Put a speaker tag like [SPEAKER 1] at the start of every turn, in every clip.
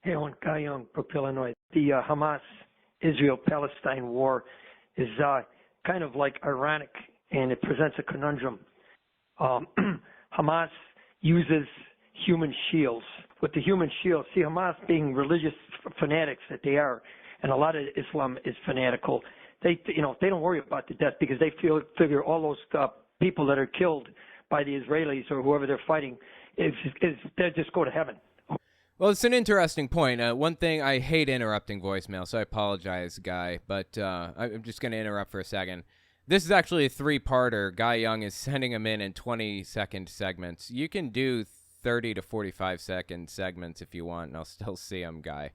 [SPEAKER 1] Hey, Owen, Guy Young, Brookville, Illinois. The Hamas-Israel-Palestine war is kind of like ironic, and it presents a conundrum. Hamas uses human shields. With the human shields, see, Hamas being religious fanatics that they are, and a lot of Islam is fanatical. They don't worry about the death because they figure all those people that are killed by the Israelis or whoever they're fighting they just go to heaven.
[SPEAKER 2] Well, it's an interesting point. One thing, I hate interrupting voicemail, so I apologize, Guy, but I'm just going to interrupt for a second. This is actually a three-parter. Guy Young is sending them in 20-second segments. You can do 30 to 45-second segments if you want, and I'll still see them, Guy.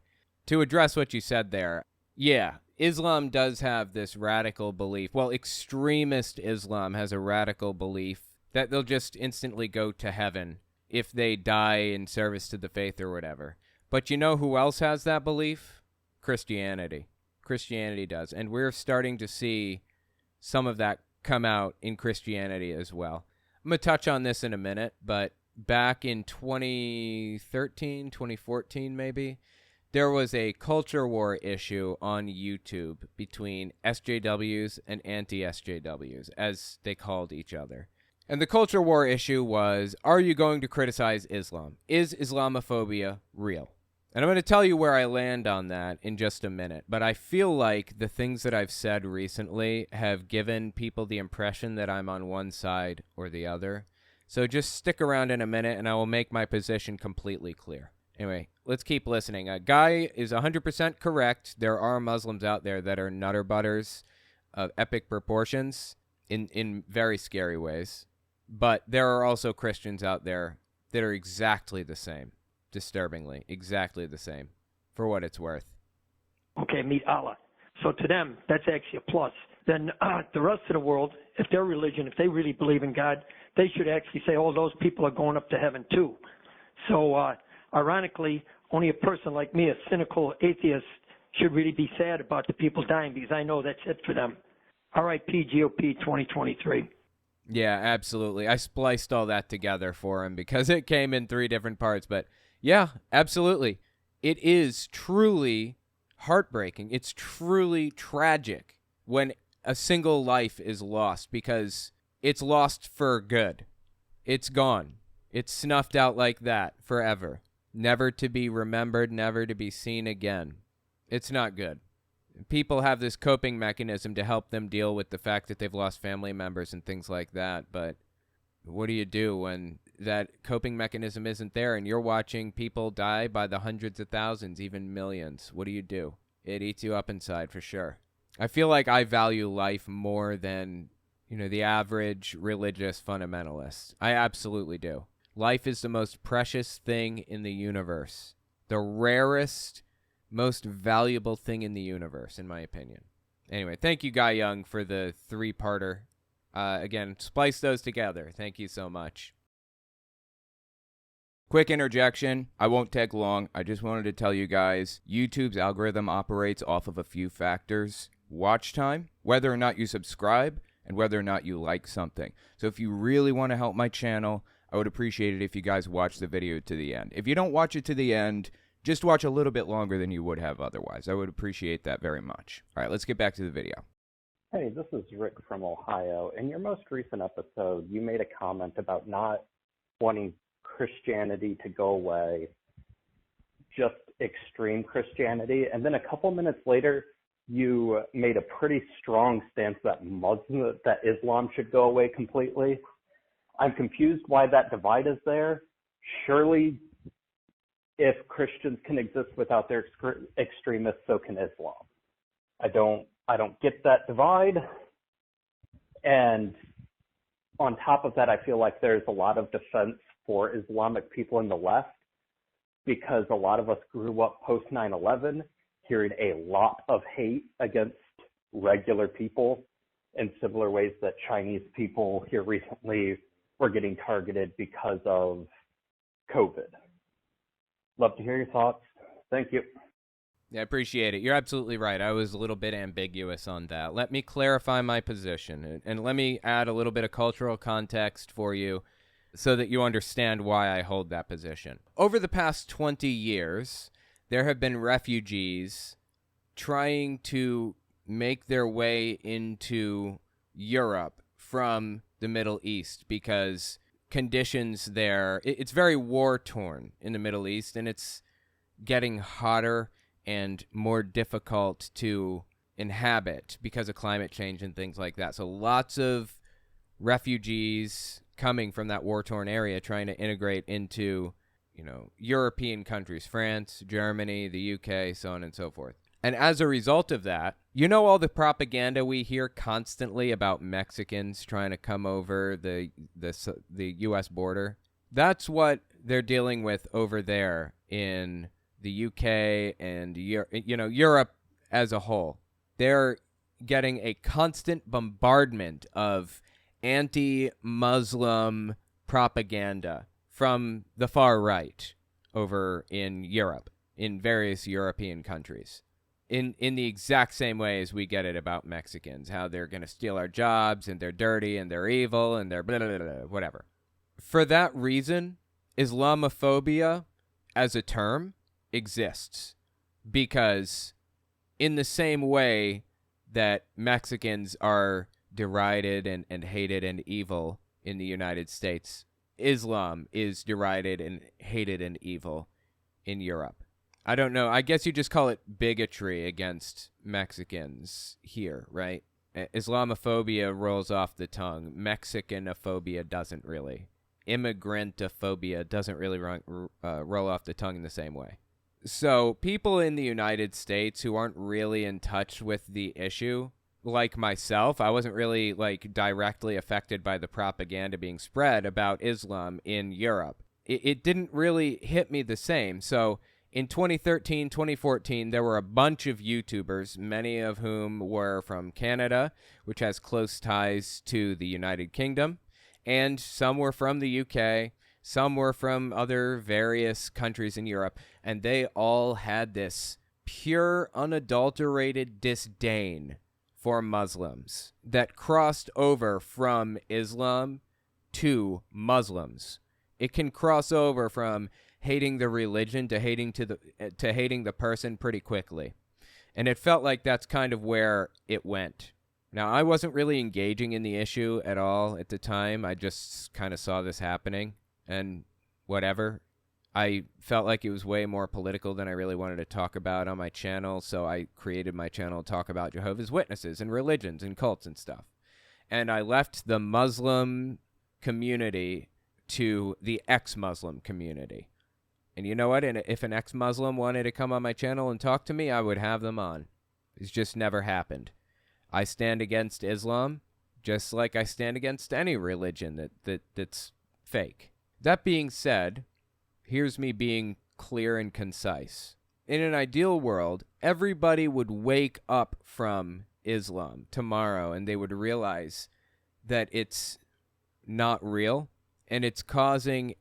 [SPEAKER 2] To address what you said there, yeah, Islam does have this radical belief. Well, extremist Islam has a radical belief that they'll just instantly go to heaven if they die in service to the faith or whatever. But you know who else has that belief? Christianity. Christianity does. And we're starting to see some of that come out in Christianity as well. I'm going to touch on this in a minute, but back in 2013, 2014 maybe, there was a culture war issue on YouTube between SJWs and anti-SJWs, as they called each other. And the culture war issue was, are you going to criticize Islam? Is Islamophobia real? And I'm going to tell you where I land on that in just a minute. But I feel like the things that I've said recently have given people the impression that I'm on one side or the other. So just stick around in a minute and I will make my position completely clear. Anyway, let's keep listening. Guy is 100% correct. There are Muslims out there that are nutter butters of epic proportions in very scary ways. But there are also Christians out there that are exactly the same, disturbingly, exactly the same, for what it's worth.
[SPEAKER 1] Okay, meet Allah. So to them, that's actually a plus. Then the rest of the world, if their religion, if they really believe in God, they should actually say, oh, those people are going up to heaven too. So ironically, only a person like me, a cynical atheist, should really be sad about the people dying because I know that's it for them. R.I.P. GOP 2023.
[SPEAKER 2] Yeah, absolutely. I spliced all that together for him because it came in 3 different parts. But yeah, absolutely. It is truly heartbreaking. It's truly tragic when a single life is lost because it's lost for good. It's gone. It's snuffed out like that forever. Never to be remembered, never to be seen again. It's not good. People have this coping mechanism to help them deal with the fact that they've lost family members and things like that. But what do you do when that coping mechanism isn't there and you're watching people die by the hundreds of thousands, even millions? What do you do? It eats you up inside for sure. I feel like I value life more than, the average religious fundamentalist. I absolutely do. Life is the most precious thing in the universe. The rarest, most valuable thing in the universe, in my opinion. Anyway, thank you, Guy Young, for the 3-parter. Again, splice those together. Thank you so much. Quick interjection. I won't take long. I just wanted to tell you guys, YouTube's algorithm operates off of a few factors. Watch time, whether or not you subscribe, and whether or not you like something. So if you really want to help my channel, I would appreciate it if you guys watch the video to the end. If you don't watch it to the end, just watch a little bit longer than you would have otherwise. I would appreciate that very much. All right, let's get back to the video.
[SPEAKER 3] Hey, this is Rick from Ohio. In your most recent episode, you made a comment about not wanting Christianity to go away, just extreme Christianity. And then a couple minutes later, you made a pretty strong stance that Islam should go away completely. I'm confused why that divide is there. Surely, if Christians can exist without their extremists, so can Islam. I don't get that divide. And on top of that, I feel like there's a lot of defense for Islamic people in the left because a lot of us grew up post 9/11 hearing a lot of hate against regular people in similar ways that Chinese people here recently were getting targeted because of COVID. Love to hear your thoughts. Thank you.
[SPEAKER 2] Yeah, I appreciate it. You're absolutely right. I was a little bit ambiguous on that. Let me clarify my position, and let me add a little bit of cultural context for you so that you understand why I hold that position. Over the past 20 years, there have been refugees trying to make their way into Europe from the Middle East because conditions there, it's very war-torn in the Middle East, and it's getting hotter and more difficult to inhabit because of climate change and things like that. So lots of refugees coming from that war-torn area trying to integrate into, European countries, France, Germany, the UK, so on and so forth. And as a result of that, all the propaganda we hear constantly about Mexicans trying to come over the U.S. border? That's what they're dealing with over there in the UK and Europe as a whole. They're getting a constant bombardment of anti-Muslim propaganda from the far right over in Europe, in various European countries. In the exact same way as we get it about Mexicans, how they're going to steal our jobs, and they're dirty, and they're evil, and they're blah, blah, blah, blah, whatever. For that reason, Islamophobia as a term exists, because in the same way that Mexicans are derided and hated and evil in the United States, Islam is derided and hated and evil in Europe. I don't know. I guess you just call it bigotry against Mexicans here, right? Islamophobia rolls off the tongue. Mexicanophobia doesn't really. Immigrantophobia doesn't really roll off the tongue in the same way. So people in the United States who aren't really in touch with the issue, like myself, I wasn't really directly affected by the propaganda being spread about Islam in Europe. It didn't really hit me the same. So in 2013, 2014, there were a bunch of YouTubers, many of whom were from Canada, which has close ties to the United Kingdom, and some were from the UK, some were from other various countries in Europe, and they all had this pure, unadulterated disdain for Muslims that crossed over from Islam to Muslims. It can cross over from hating the religion to hating the person pretty quickly. And it felt like that's kind of where it went. Now, I wasn't really engaging in the issue at all at the time. I just kind of saw this happening and whatever. I felt like it was way more political than I really wanted to talk about on my channel, so I created my channel to talk about Jehovah's Witnesses and religions and cults and stuff. And I left the Muslim community to the ex-Muslim community. And you know what? And if an ex-Muslim wanted to come on my channel and talk to me, I would have them on. It's just never happened. I stand against Islam just like I stand against any religion that's fake. That being said, here's me being clear and concise. In an ideal world, everybody would wake up from Islam tomorrow and they would realize that it's not real and it's causing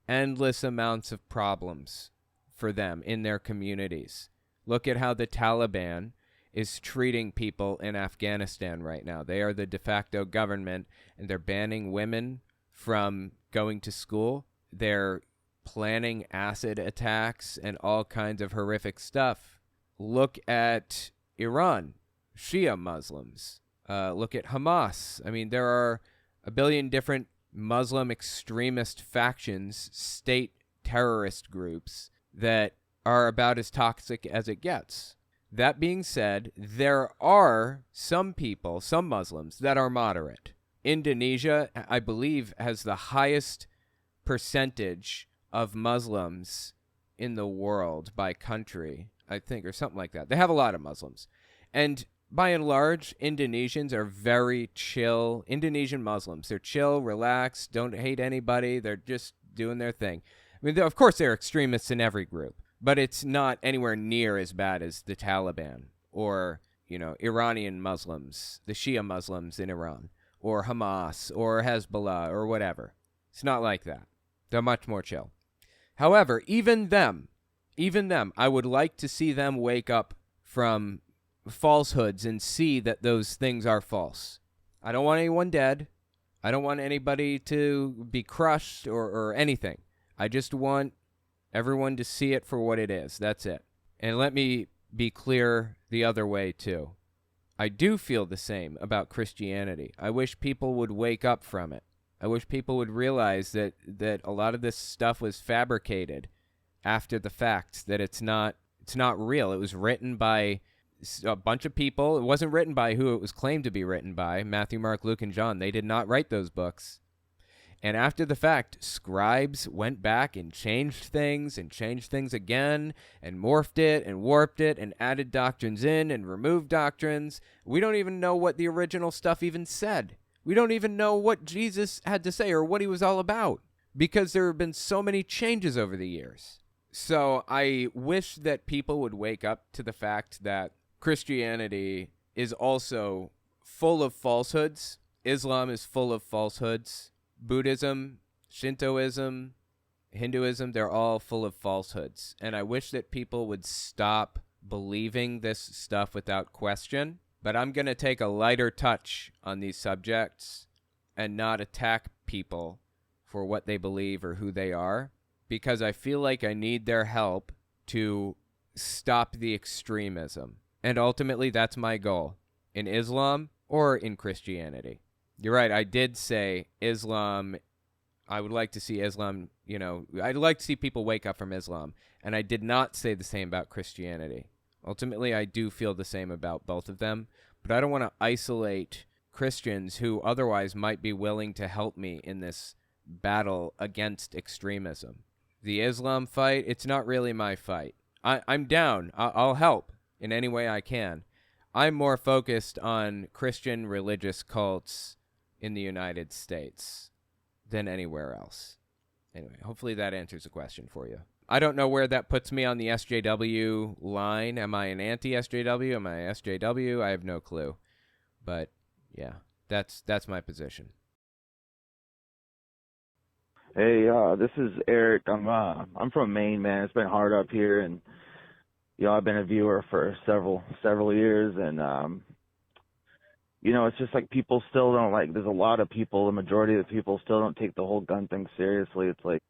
[SPEAKER 2] endless amounts of problems for them in their communities. Look at how the Taliban is treating people in Afghanistan right now. They are the de facto government, and they're banning women from going to school. They're planning acid attacks and all kinds of horrific stuff. Look at Iran, Shia Muslims. Look at Hamas. I mean, there are a billion different Muslim extremist factions, state terrorist groups that are about as toxic as it gets. That being said, there are some people, some Muslims, that are moderate. Indonesia, I believe, has the highest percentage of Muslims in the world by country, I think, or something like that. They have a lot of Muslims. And by and large, Indonesians are very chill. Indonesian Muslims, they're chill, relaxed, don't hate anybody. They're just doing their thing. I mean, of course, there are extremists in every group, but it's not anywhere near as bad as the Taliban or, Iranian Muslims, the Shia Muslims in Iran, or Hamas or Hezbollah or whatever. It's not like that. They're much more chill. However, even them, I would like to see them wake up from falsehoods and see that those things are false. I don't want anyone dead. I don't want anybody to be crushed or anything. I just want everyone to see it for what it is. That's it. And let me be clear the other way, too. I do feel the same about Christianity. I wish people would wake up from it. I wish people would realize that a lot of this stuff was fabricated after the fact, that it's not real. It was written by a bunch of people. It wasn't written by who it was claimed to be written by, Matthew, Mark, Luke, and John. They did not write those books. And after the fact, scribes went back and changed things again and morphed it and warped it and added doctrines in and removed doctrines. We don't even know what the original stuff even said. We don't even know what Jesus had to say or what he was all about, because there have been so many changes over the years. So I wish that people would wake up to the fact that Christianity is also full of falsehoods. Islam is full of falsehoods. Buddhism, Shintoism, Hinduism, they're all full of falsehoods. And I wish that people would stop believing this stuff without question. But I'm going to take a lighter touch on these subjects and not attack people for what they believe or who they are, because I feel like I need their help to stop the extremism. And ultimately, that's my goal, in Islam or in Christianity. You're right, I did say Islam. I would like to see Islam, I'd like to see people wake up from Islam. And I did not say the same about Christianity. Ultimately, I do feel the same about both of them. But I don't want to isolate Christians who otherwise might be willing to help me in this battle against extremism. The Islam fight, it's not really my fight. I'm down. I'll help in any way I can. I'm more focused on Christian religious cults in the United States than anywhere else. Anyway, hopefully that answers the question for you. I don't know where that puts me on the SJW line. Am I an anti-SJW? Am I SJW? I have no clue. But yeah, that's my position.
[SPEAKER 4] Hey, this is Eric. I'm from Maine, man. It's been hard up here, and I've been a viewer for several years, and it's just like people still don't there's a lot of people, the majority of the people still don't take the whole gun thing seriously. It's like,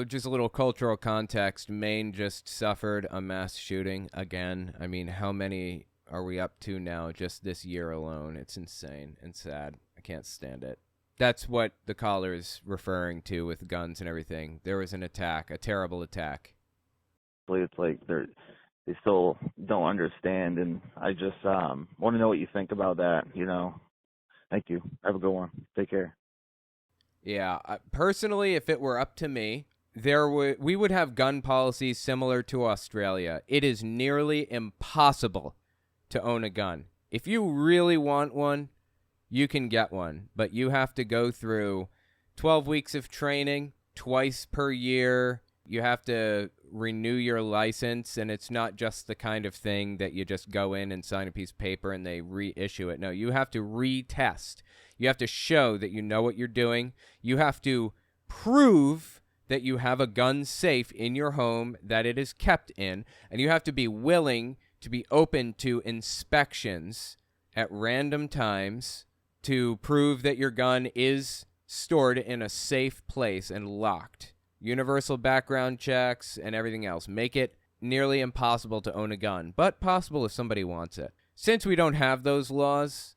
[SPEAKER 2] just a little cultural context. Maine just suffered a mass shooting again. I mean, how many are we up to now just this year alone? It's insane and sad. I can't stand it. That's what the caller is referring to with guns and everything. There was an attack, a terrible attack.
[SPEAKER 4] It's like they still don't understand, and I just want to know what you think about that, Thank you. Have a good one. Take care.
[SPEAKER 2] Yeah, personally, if it were up to me, we would have gun policies similar to Australia. It is nearly impossible to own a gun. If you really want one, you can get one, but you have to go through 12 weeks of training twice per year. You have to renew your license, and it's not just the kind of thing that you just go in and sign a piece of paper and they reissue it. No, you have to retest. You have to show that you know what you're doing. You have to prove that you have a gun safe in your home that it is kept in, and you have to be willing to be open to inspections at random times to prove that your gun is stored in a safe place and locked. Universal background checks and everything else. Make it nearly impossible to own a gun, but possible if somebody wants it. Since we don't have those laws,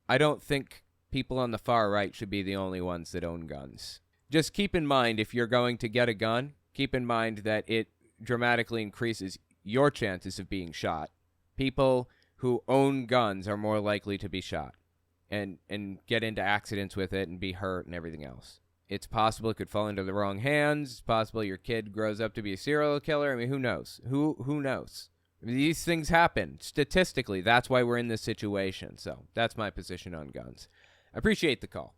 [SPEAKER 2] I don't think people on the far right should be the only ones that own guns. Just keep in mind, if you're going to get a gun, keep in mind that it dramatically increases your chances of being shot. People who own guns are more likely to be shot and get into accidents with it and be hurt and everything else. It's possible it could fall into the wrong hands. It's possible your kid grows up to be a serial killer. I mean, who knows? Who knows? I mean, these things happen. Statistically, that's why we're in this situation. So that's my position on guns. I appreciate the call.